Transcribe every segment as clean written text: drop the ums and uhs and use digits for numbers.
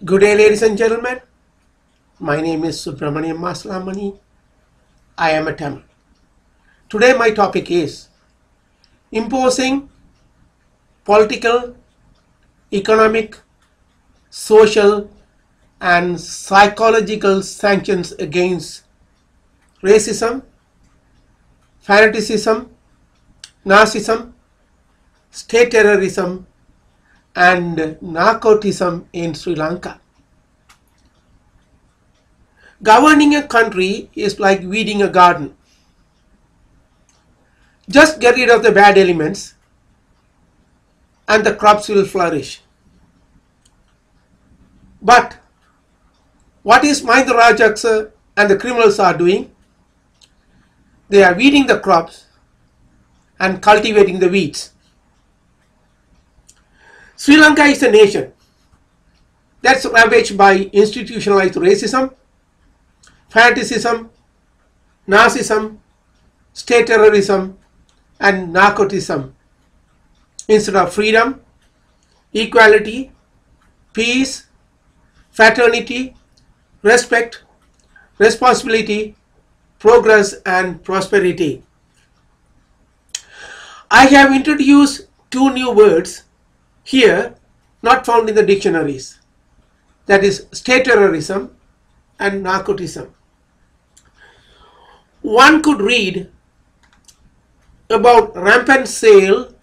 Good day, ladies and gentlemen. My name is Subramaniam Maslamani. I am a Tamil. Today my topic is imposing political, economic, social and psychological sanctions against racism, fanaticism, narcissism, state terrorism and narcotism in Sri Lanka. Governing a country is like weeding a garden. Just get rid of the bad elements and the crops will flourish. But what is Mahinda Rajapaksa and the criminals are doing? They are weeding the crops and cultivating the weeds. Sri Lanka is a nation that's ravaged by institutionalized racism, fanaticism, narcissism, state terrorism, and narcotism. Instead of freedom, equality, peace, fraternity, respect, responsibility, progress, and prosperity. I have introduced two new words here not found in the dictionaries, that is state terrorism and narcotism. One could read about rampant sale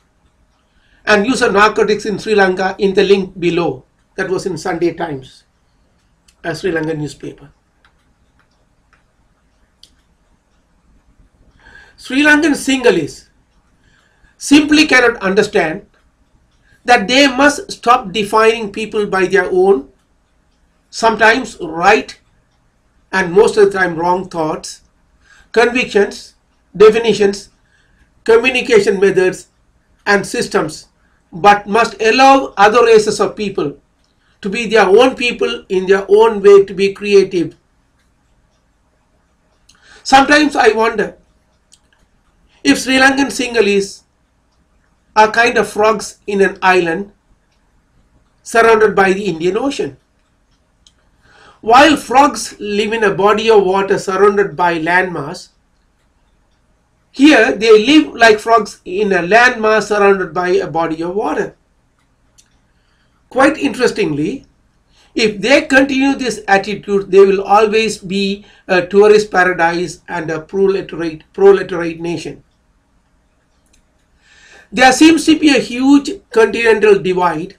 and use of narcotics in Sri Lanka in the link below. That was in Sunday Times, a Sri Lankan newspaper. Sri Lankan Sinhalese simply cannot understand that they must stop defining people by their own, sometimes right and most of the time wrong thoughts, convictions, definitions, communication methods and systems, but must allow other races of people to be their own people in their own way, to be creative. Sometimes I wonder if Sri Lankan Sinhalese are kind of frogs in an island surrounded by the Indian Ocean. While frogs live in a body of water surrounded by landmass, here they live like frogs in a landmass surrounded by a body of water. Quite interestingly, if they continue this attitude, they will always be a tourist paradise and a proletariat nation. There seems to be a huge continental divide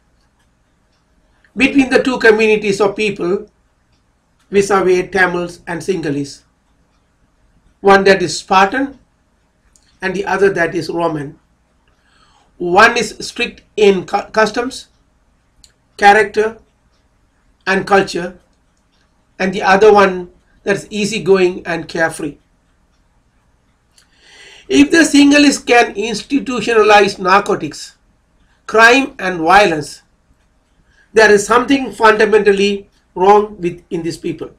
between the two communities of people vis-a-vis Tamils and Sinhalese. One that is Spartan and the other that is Roman. One is strict in customs, character and culture, and the other one that's easygoing and carefree. If the Sinhalese can institutionalize narcotics, crime and violence, there is something fundamentally wrong in these people.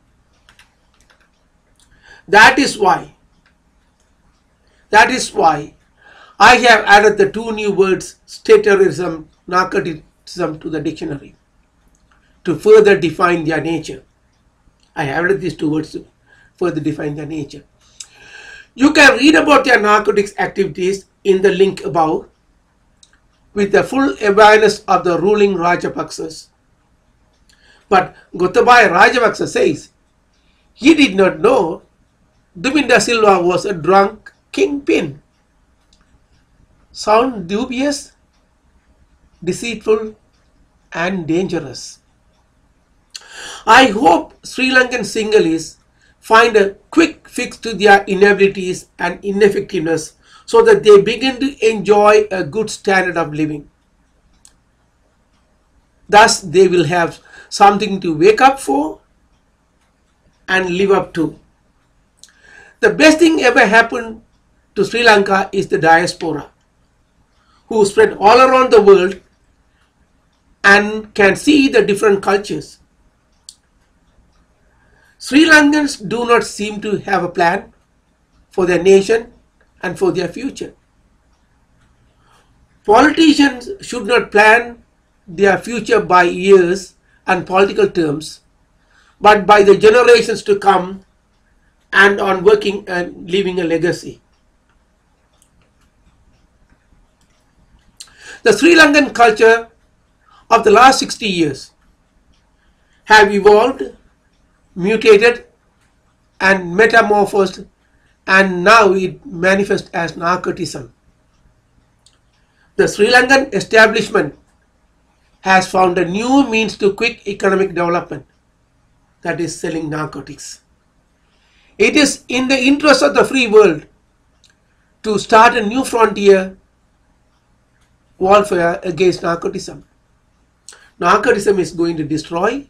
That is why I have added the two new words state terrorism, narcoticism to the dictionary to further define their nature. I have added these two words to further define their nature. You can read about their narcotics activities in the link above with the full awareness of the ruling Rajapaksas. But Gotabaya Rajapaksa says he did not know Duminda Silva was a drunk kingpin. Sound dubious, deceitful and dangerous. I hope Sri Lankan Sinhalese find a quick fix to their inabilities and ineffectiveness so that they begin to enjoy a good standard of living. Thus they will have something to wake up for and live up to. The best thing ever happened to Sri Lanka is the diaspora, who spread all around the world and can see the different cultures. Sri Lankans do not seem to have a plan for their nation and for their future. Politicians should not plan their future by years and political terms, but by the generations to come and on working and leaving a legacy. The Sri Lankan culture of the last 60 years have evolved, mutated, and metamorphosed, and now it manifests as narcotism. The Sri Lankan establishment has found a new means to quick economic development, that is selling narcotics. It is in the interest of the free world to start a new frontier warfare against narcotism. Narcotism is going to destroy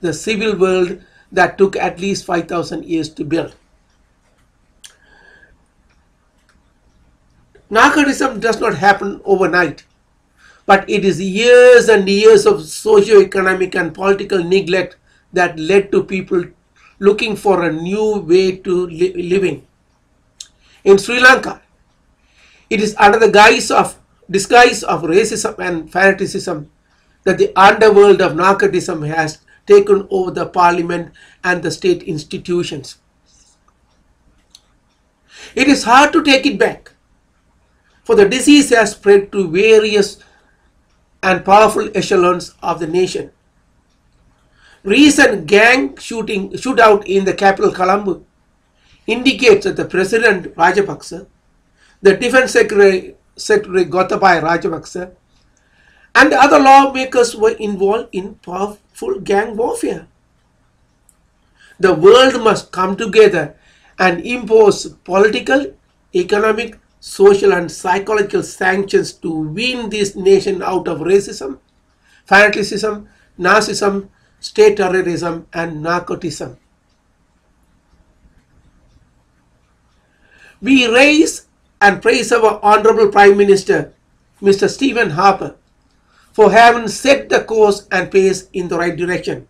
the civil world that took at least 5,000 years to build. Narcotism does not happen overnight, but it is years and years of socio-economic and political neglect that led to people looking for a new way to living. In Sri Lanka, it is under the disguise of racism and fanaticism that the underworld of narcotism has taken over the parliament and the state institutions. It is hard to take it back, for the disease has spread to various and powerful echelons of the nation. Recent gang shootout in the capital Colombo indicates that the President Rajapaksa, the Defense Secretary Gotabaya Rajapaksa, and other lawmakers were involved in powerful gang warfare. The world must come together and impose political, economic, social and psychological sanctions to wean this nation out of racism, fanaticism, narcissism, state terrorism and narcotism. We raise and praise our Honorable Prime Minister, Mr. Stephen Harper, for having set the course and pace in the right direction.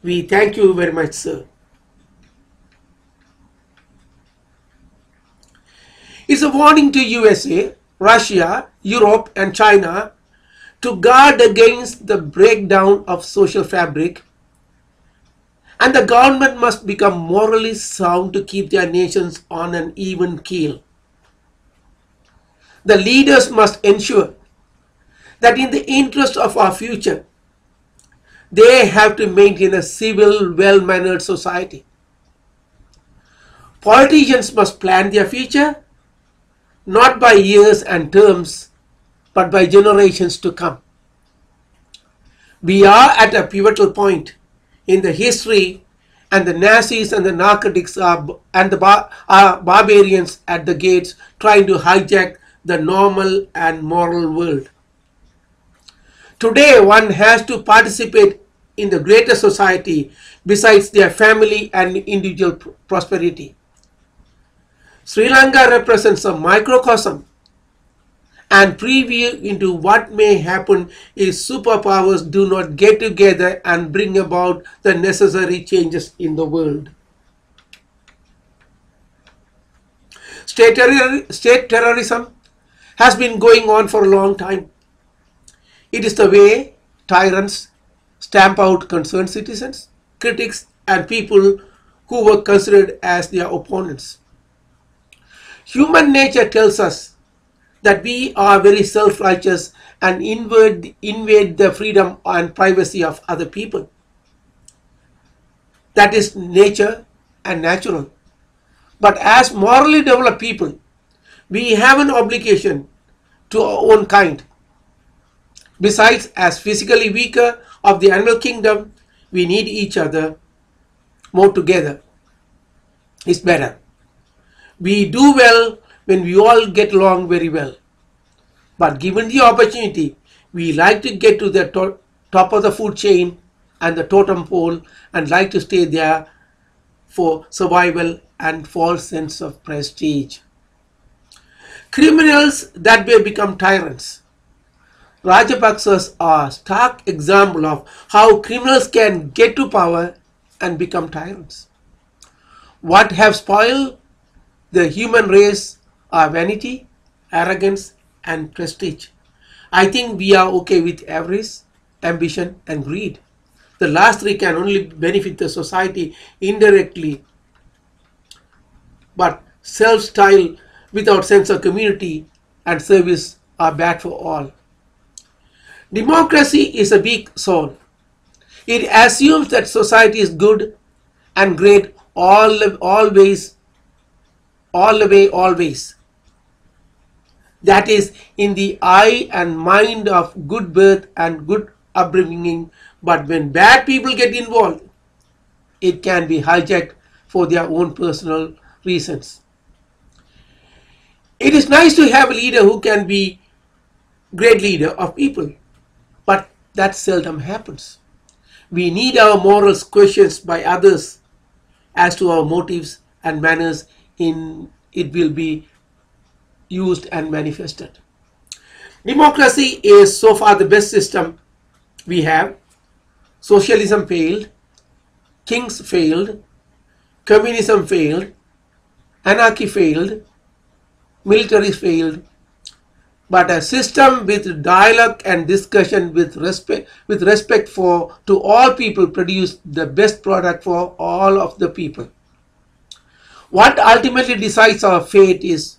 We thank you very much, sir. It's a warning to USA, Russia, Europe and China to guard against the breakdown of social fabric, and the government must become morally sound to keep their nations on an even keel. The leaders must ensure that in the interest of our future, they have to maintain a civil, well-mannered society. Politicians must plan their future, not by years and terms, but by generations to come. We are at a pivotal point in the history, and the Nazis and the narcotics are barbarians at the gates trying to hijack the normal and moral world. Today, one has to participate in the greater society besides their family and individual prosperity. Sri Lanka represents a microcosm and preview into what may happen if superpowers do not get together and bring about the necessary changes in the world. State terrorism has been going on for a long time. It is the way tyrants stamp out concerned citizens, critics, and people who were considered as their opponents. Human nature tells us that we are very self-righteous and invade the freedom and privacy of other people. That is nature and natural. But as morally developed people, we have an obligation to our own kind. Besides, as physically weaker of the animal kingdom, we need each other more together. It's better. We do well when we all get along very well. But given the opportunity, we like to get to the top of the food chain and the totem pole and like to stay there for survival and false sense of prestige. Criminals that way become tyrants. Rajapaksas are a stark example of how criminals can get to power and become tyrants. What have spoiled the human race are vanity, arrogance, and prestige. I think we are okay with avarice, ambition, and greed. The last three can only benefit the society indirectly, but self-style without sense of community and service are bad for all. Democracy is a weak soul. It assumes that society is good and great always, all the way, always. That is in the eye and mind of good birth and good upbringing, but when bad people get involved, it can be hijacked for their own personal reasons. It is nice to have a leader who can be great leader of people, but that seldom happens. We need our morals questioned by others as to our motives and manners in it will be used and manifested. Democracy is so far the best system we have. Socialism failed, kings failed, communism failed, anarchy failed, military failed, but a system with dialogue and discussion with respect for to all people produce the best product for all of the people. What ultimately decides our fate is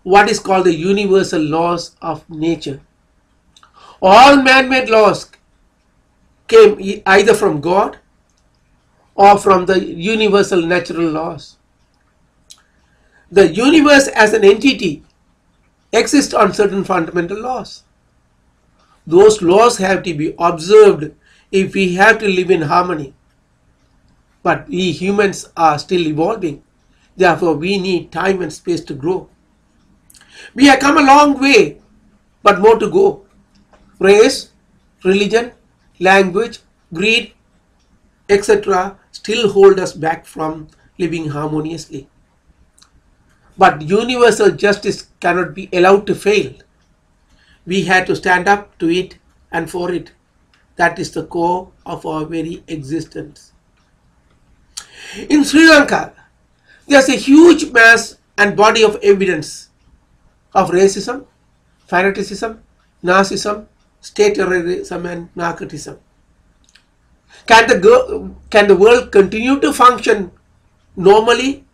what is called the universal laws of nature. All man-made laws came either from God or from the universal natural laws. The universe as an entity exists on certain fundamental laws. Those laws have to be observed if we have to live in harmony. But we humans are still evolving. Therefore, we need time and space to grow. We have come a long way, but more to go. Race, religion, language, greed, etc. still hold us back from living harmoniously. But universal justice cannot be allowed to fail. We had to stand up to it and for it. That is the core of our very existence. In Sri Lanka, there is a huge mass and body of evidence of racism, fanaticism, narcissism, state terrorism, and narcotism. Can the world continue to function normally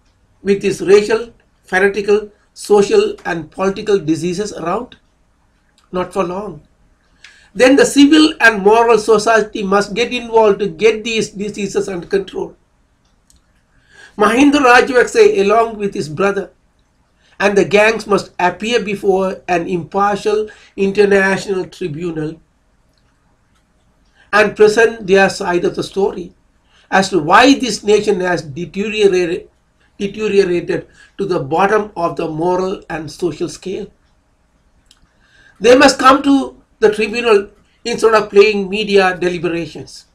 with these racial, fanatical, social, and political diseases around? Not for long. Then the civil and moral society must get involved to get these diseases under control. Mahinda Rajapaksa, along with his brother, and the gangs must appear before an impartial international tribunal and present their side of the story as to why this nation has deteriorated to the bottom of the moral and social scale. They must come to the tribunal instead of playing media deliberations.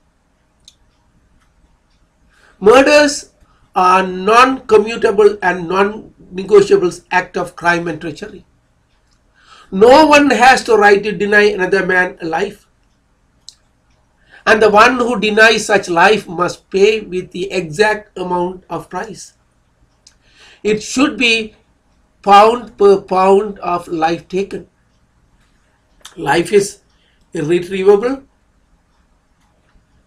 Murders are non-commutable and non-negotiable act of crime and treachery. No one has the right to deny another man a life. And the one who denies such life must pay with the exact amount of price. It should be pound per pound of life taken. Life is irretrievable,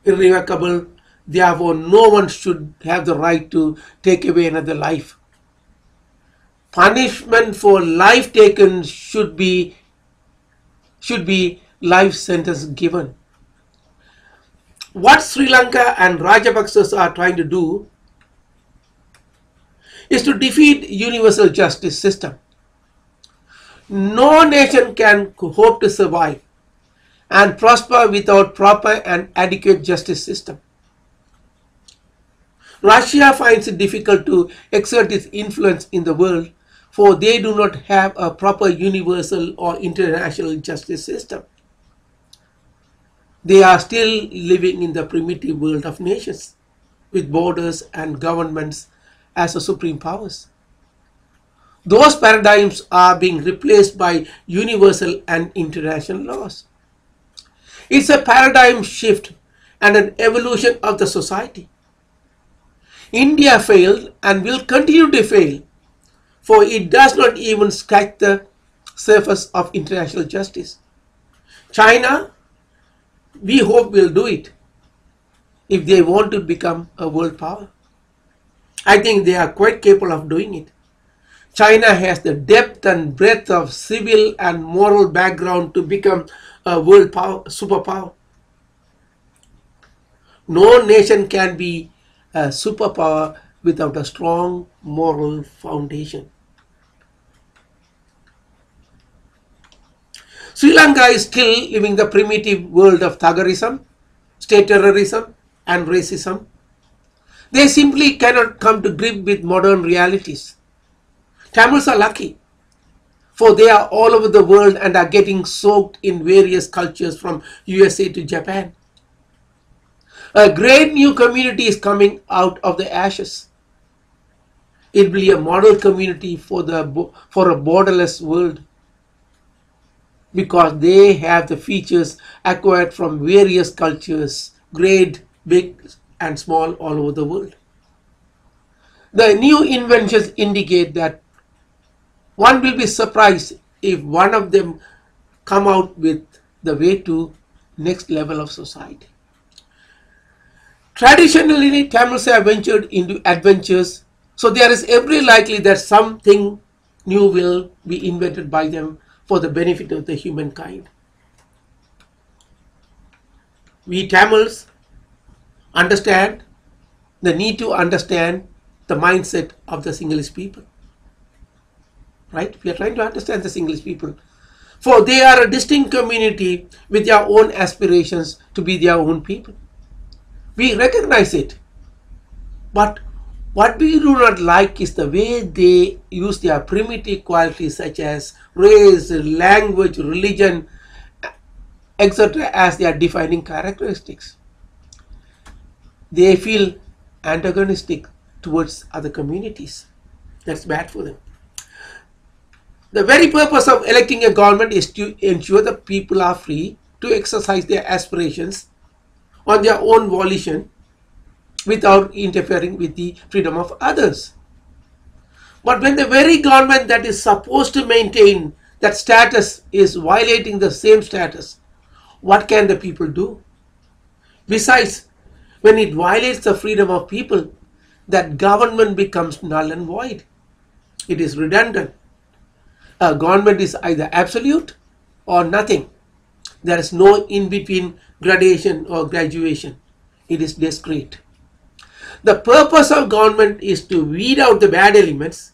irrevocable. Therefore, no one should have the right to take away another life. Punishment for life taken should be life sentence given. What Sri Lanka and Rajapaksas are trying to do is to defeat universal justice system. No nation can hope to survive and prosper without proper and adequate justice system. Russia finds it difficult to exert its influence in the world, for they do not have a proper universal or international justice system. They are still living in the primitive world of nations, with borders and governments as the supreme powers. Those paradigms are being replaced by universal and international laws. It's a paradigm shift and an evolution of the society. India failed and will continue to fail, for it does not even scratch the surface of international justice. China we hope will do it if they want to become a world power. I think they are quite capable of doing it. China has the depth and breadth of civil and moral background to become a world power, superpower. No nation can be a superpower without a strong moral foundation. Sri Lanka is still living the primitive world of thuggerism, state terrorism, and racism. They simply cannot come to grip with modern realities. Tamils are lucky, for they are all over the world and are getting soaked in various cultures from USA to Japan. A great new community is coming out of the ashes. It will be a model community for a borderless world, because they have the features acquired from various cultures, great, big and small, all over the world. The new inventions indicate that one will be surprised if one of them come out with the way to next level of society. Traditionally, Tamils have ventured into adventures, so there is every likelihood that something new will be invented by them for the benefit of the humankind. We Tamils understand the need to understand the mindset of the Sinhalese people. Right? We are trying to understand the Sinhalese people. For they are a distinct community with their own aspirations to be their own people. We recognize it. But what we do not like is the way they use their primitive qualities such as race, language, religion, etc. as their defining characteristics. They feel antagonistic towards other communities. That's bad for them. The very purpose of electing a government is to ensure the people are free to exercise their aspirations on their own volition without interfering with the freedom of others. But when the very government that is supposed to maintain that status is violating the same status, what can the people do? Besides, when it violates the freedom of people, that government becomes null and void. It is redundant. A government is either absolute or nothing. There is no in-between gradation or graduation. It is discrete. The purpose of government is to weed out the bad elements,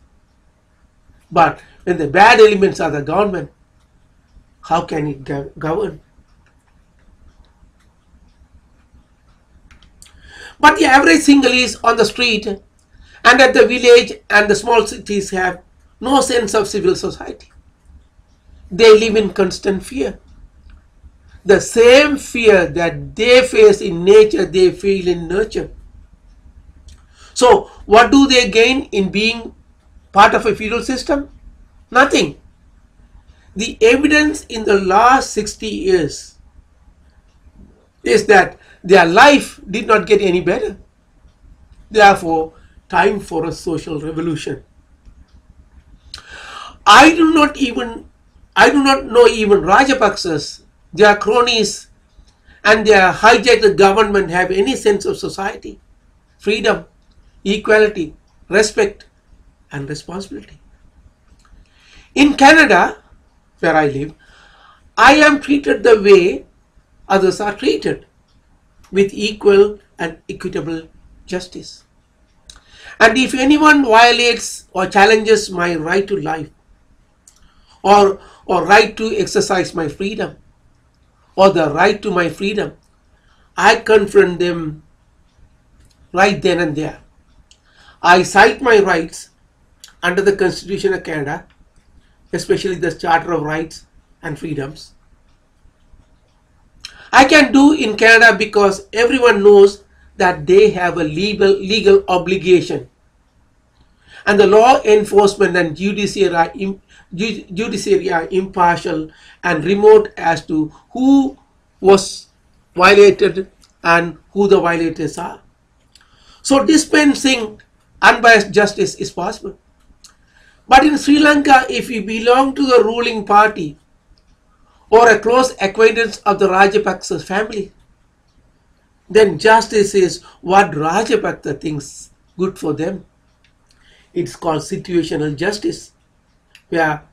but when the bad elements are the government, how can it govern? But the average Sinhalese on the street and at the village and the small cities have no sense of civil society. They live in constant fear. The same fear that they face in nature, they feel in nurture. So, what do they gain in being part of a feudal system? Nothing. The evidence in the last 60 years is that their life did not get any better. Therefore, time for a social revolution. I do not know even Rajapaksas, their cronies and their hijacked government have any sense of society, freedom, equality, respect and responsibility. In Canada, where I live, I am treated the way others are treated, with equal and equitable justice. And if anyone violates or challenges my right to life, or right to exercise my freedom, or the right to my freedom, I confront them right then and there. I cite my rights under the Constitution of Canada, especially the Charter of Rights and Freedoms. I can do in Canada because everyone knows that they have a legal obligation. And the law enforcement and judiciary are impartial and remote as to who was violated and who the violators are. So dispensing unbiased justice is possible. But in Sri Lanka, if you belong to the ruling party or a close acquaintance of the Rajapaksa family, then justice is what Rajapaksa thinks good for them. It's called situational justice, where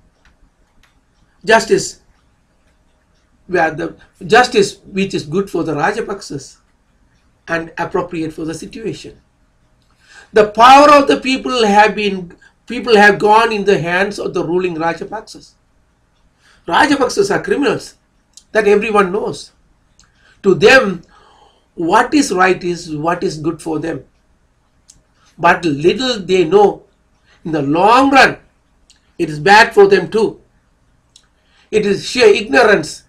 justice where the justice which is good for the Rajapaksas and appropriate for the situation. The power of the people have gone in the hands of the ruling Rajapaksas. Rajapaksas are criminals, that everyone knows. To them, what is right is what is good for them. But little they know, in the long run, it is bad for them too. It is sheer ignorance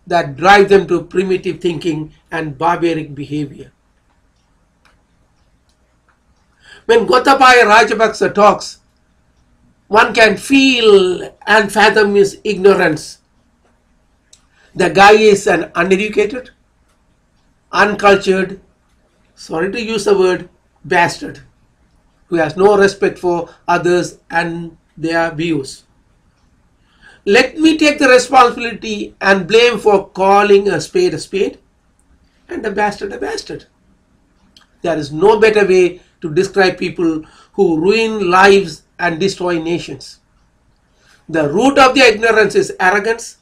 that drives them to primitive thinking and barbaric behavior. When Gotabaya Rajapaksa talks, one can feel and fathom his ignorance. The guy is an uneducated, uncultured, sorry to use the word, bastard, who has no respect for others and their views. Let me take the responsibility and blame for calling a spade and a bastard a bastard. There is no better way to describe people who ruin lives and destroy nations. The root of their ignorance is arrogance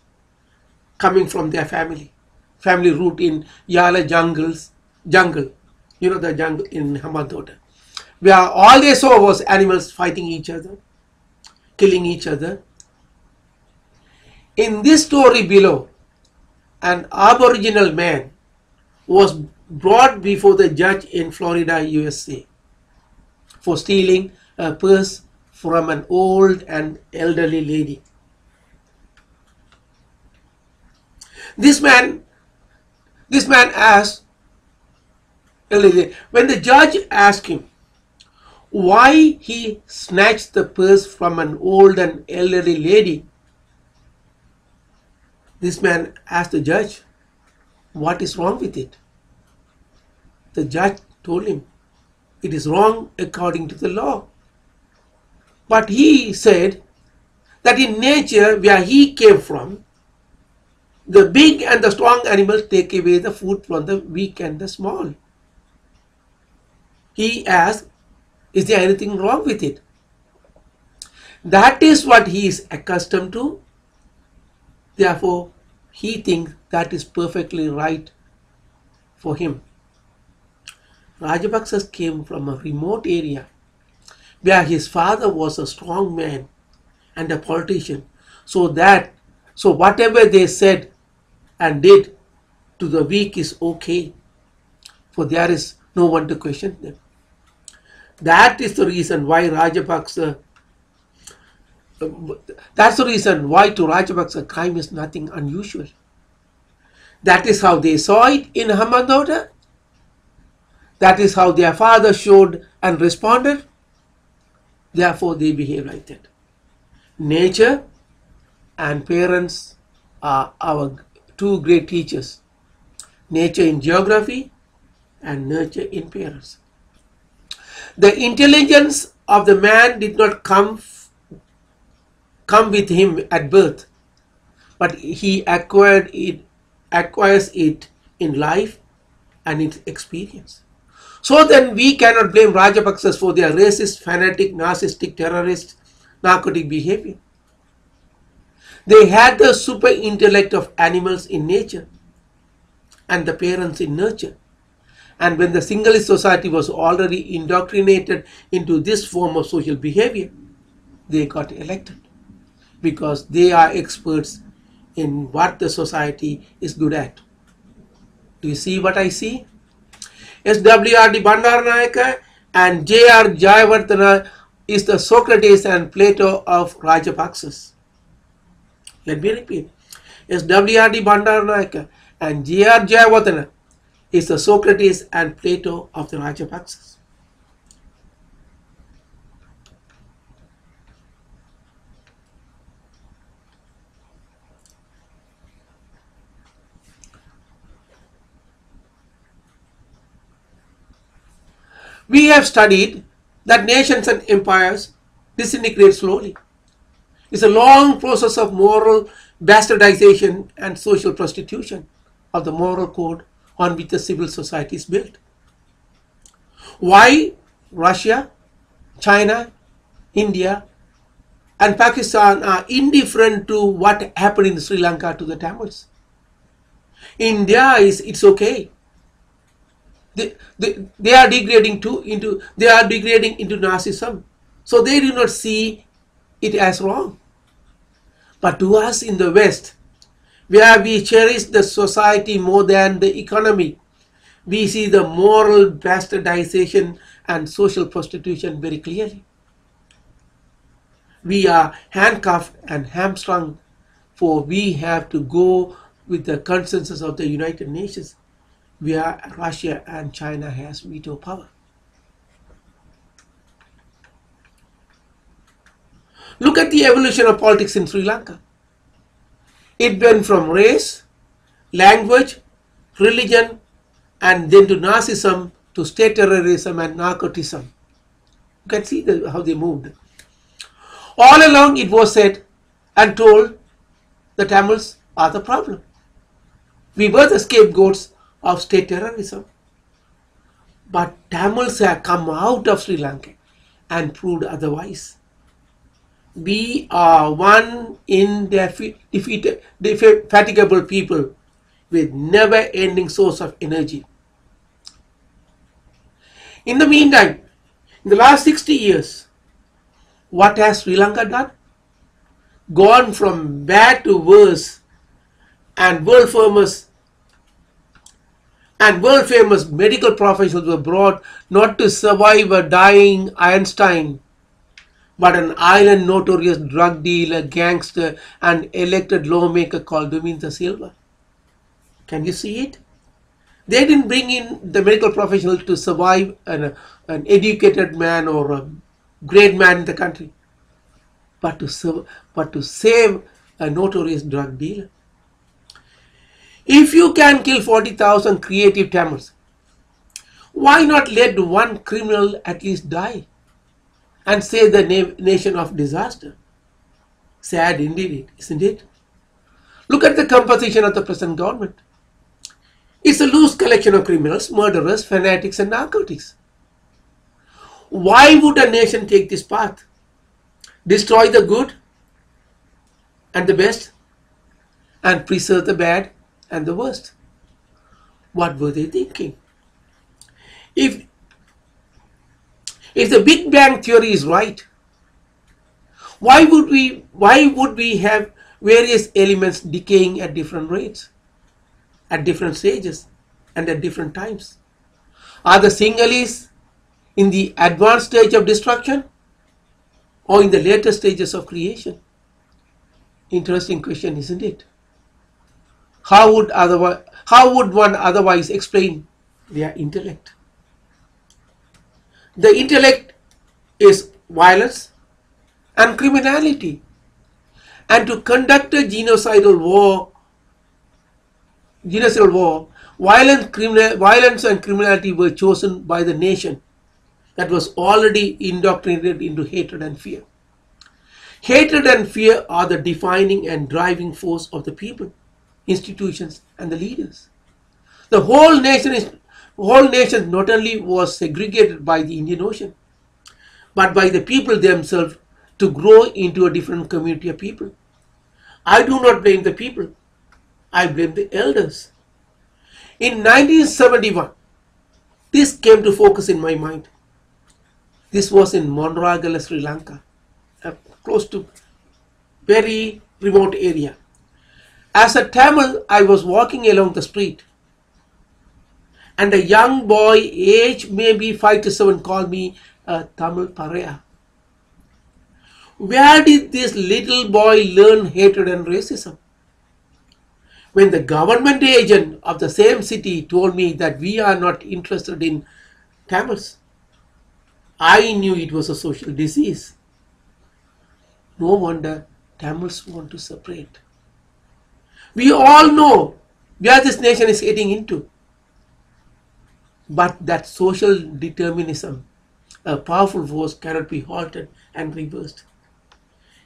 coming from their family. Family root in Yala jungle, you know, the jungle in Hamadota, where all they saw was animals fighting each other, killing each other. In this story below, an Aboriginal man was brought before the judge in Florida, USA, for stealing a purse from an old and elderly lady. This man asked, when the judge asked him why he snatched the purse from an old and elderly lady, this man asked the judge, what is wrong with it? The judge told him, it is wrong according to the law. But he said that in nature, where he came from, the big and the strong animals take away the food from the weak and the small. He asked, is there anything wrong with it? That is what he is accustomed to. Therefore, he thinks that is perfectly right for him. Rajapaksas came from a remote area where his father was a strong man and a politician. So whatever they said and did to the weak is okay, for there is no one to question them. That is the reason why that's the reason why to Rajapaksa crime is nothing unusual. That is how they saw it in Hamadota. That is how their father showed and responded. Therefore, they behave like that. Nature and parents are our two great teachers. Nature in geography and nurture in parents. The intelligence of the man did not come with him at birth, but he acquires it in life and its experience. So then we cannot blame Rajapaksas for their racist, fanatic, narcissistic, terrorist, narcotic behavior. They had the super intellect of animals in nature and the parents in nurture. And when the Sinhalese society was already indoctrinated into this form of social behavior, they got elected because they are experts in what the society is good at. Do you see what I see? SWRD Bandaranaike and J.R. Jayawardena is the Socrates and Plato of Rajapaksas. Let me repeat. SWRD Bandaranaike and J.R. Jayawardena is the Socrates and Plato of the Rajapaksas. We have studied that nations and empires disintegrate slowly. It's a long process of moral bastardization and social prostitution of the moral code on which the civil society is built. Why Russia, China, India, and Pakistan are indifferent to what happened in Sri Lanka to the Tamils? India it's okay. They are degrading into Nazism, so they do not see it as wrong. But to us in the West, where we cherish the society more than the economy, we see the moral bastardization and social prostitution very clearly. We are handcuffed and hamstrung, for we have to go with the consensus of the United Nations, where Russia and China has veto power. Look at the evolution of politics in Sri Lanka. It went from race, language, religion, and then to Nazism, to state terrorism and narcotism. You can see how they moved. All along it was said and told the Tamils are the problem. We were the scapegoats of state terrorism. But Tamils have come out of Sri Lanka and proved otherwise. We are one indefatigable people with never-ending source of energy. In the meantime, in the last 60 years, what has Sri Lanka done? Gone from bad to worse, and world famous medical professionals were brought not to survive a dying Einstein, but an island notorious drug dealer, gangster, and elected lawmaker called Duminta Silva. Can you see it? They didn't bring in the medical professional to survive an educated man or a great man in the country, but to save a notorious drug dealer. If you can kill 40,000 creative Tamils, why not let one criminal at least die and save the nation of disaster? Sad indeed, isn't it? Look at the composition of the present government. It's a loose collection of criminals, murderers, fanatics, and narcotics. Why would a nation take this path? Destroy the good and the best, and preserve the bad and the worst? What were they thinking? If the Big Bang theory is right, why would we have various elements decaying at different rates, at different stages, and at different times? Are the Sinhalese in the advanced stage of destruction or in the later stages of creation? Interesting question, isn't it? How would one otherwise explain their intellect? The intellect is violence and criminality, and to conduct a genocidal war, violence and criminality were chosen by the nation that was already indoctrinated into hatred and fear. Hatred and fear are the defining and driving force of the people, institutions, and the leaders. The whole nation not only was segregated by the Indian Ocean, but by the people themselves to grow into a different community of people. I do not blame the people. I blame the elders. In 1971, this came to focus in my mind. This was in Monragala, Sri Lanka, close to very remote area. As a Tamil, I was walking along the street, and a young boy, age maybe 5 to 7, called me a Tamil Paraya. Where did this little boy learn hatred and racism? When the government agent of the same city told me that we are not interested in Tamils, I knew it was a social disease. No wonder Tamils want to separate. We all know where this nation is heading into. But that social determinism, a powerful force, cannot be halted and reversed.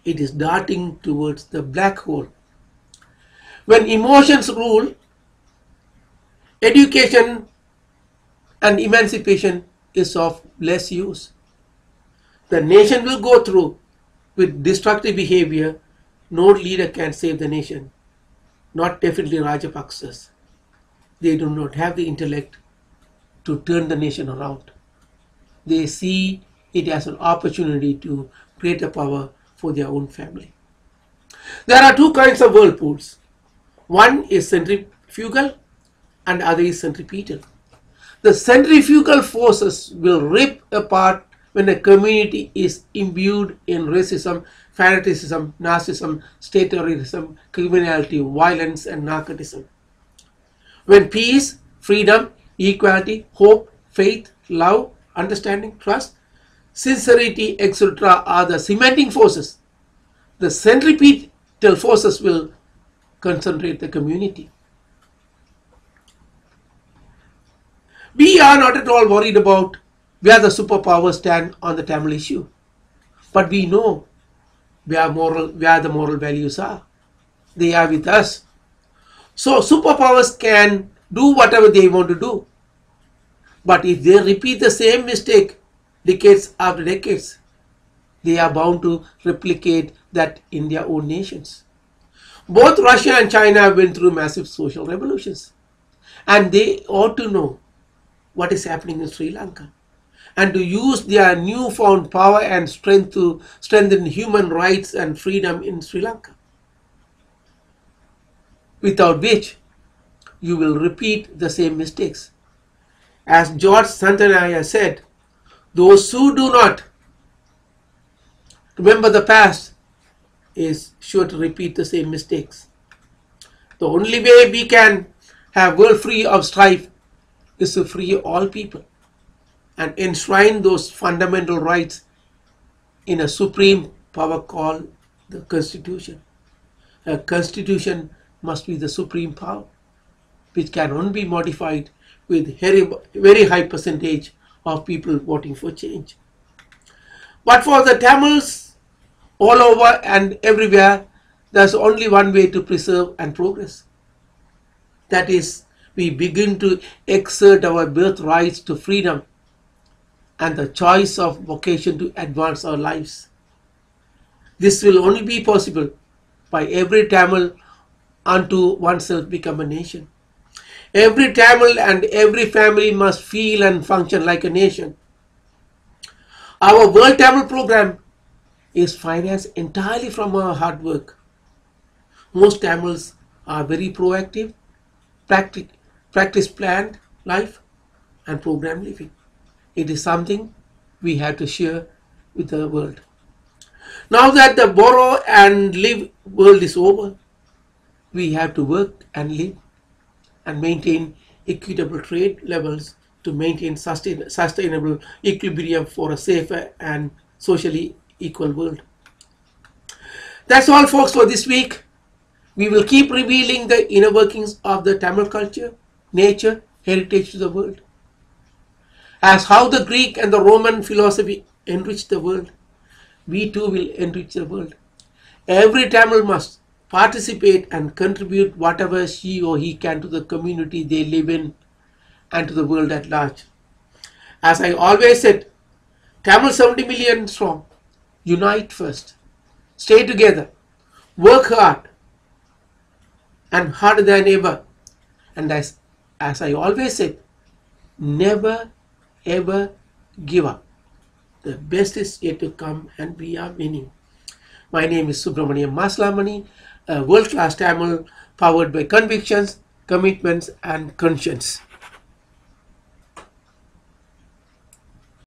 It is darting towards the black hole When emotions rule, education and emancipation is of less use. The nation will go through with destructive behavior. No leader can save the nation, not definitely Rajapaksas. They do not have the intellect to turn the nation around. They see it as an opportunity to create a power for their own family. There are two kinds of whirlpools. One is centrifugal and other is centripetal. The centrifugal forces will rip apart when a community is imbued in racism, fanaticism, narcissism, state terrorism, criminality, violence, and narcotism. When peace, freedom, equality, hope, faith, love, understanding, trust, sincerity, etc. are the cementing forces, the centripetal forces will concentrate the community. We are not at all worried about where the superpowers stand on the Tamil issue, but we know where the moral values are. They are with us. So superpowers can do whatever they want to do, but if they repeat the same mistake decades after decades, they are bound to replicate that in their own nations. Both Russia and China went through massive social revolutions, and they ought to know what is happening in Sri Lanka and to use their newfound power and strength to strengthen human rights and freedom in Sri Lanka, without which you will repeat the same mistakes. As George Santanaya said, those who do not remember the past is sure to repeat the same mistakes. The only way we can have a world free of strife is to free all people and enshrine those fundamental rights in a supreme power called the Constitution. A Constitution must be the supreme power, which can only be modified with very high percentage of people voting for change. But for the Tamils all over and everywhere, there's only one way to preserve and progress. That is, we begin to exert our birthrights to freedom and the choice of vocation to advance our lives. This will only be possible by every Tamil unto oneself become a nation. Every Tamil and every family must feel and function like a nation. Our World Tamil program is financed entirely from our hard work. Most Tamils are very proactive, practice planned life and program living. It is something we have to share with the world. Now that the borrow and live world is over, we have to work and live and maintain equitable trade levels to maintain sustainable equilibrium for a safer and socially equal world. That's all, folks, for this week. We will keep revealing the inner workings of the Tamil culture, nature, heritage to the world. As how the Greek and the Roman philosophy enriched the world, we too will enrich the world. Every Tamil must participate and contribute whatever she or he can to the community they live in and to the world at large. As I always said, Tamil 70 million strong, unite first, stay together, work hard and harder than ever. And as I always said, never ever give up. The best is yet to come and we are winning. My name is Subramaniam Maslamani, a world-class Tamil powered by convictions, commitments and conscience.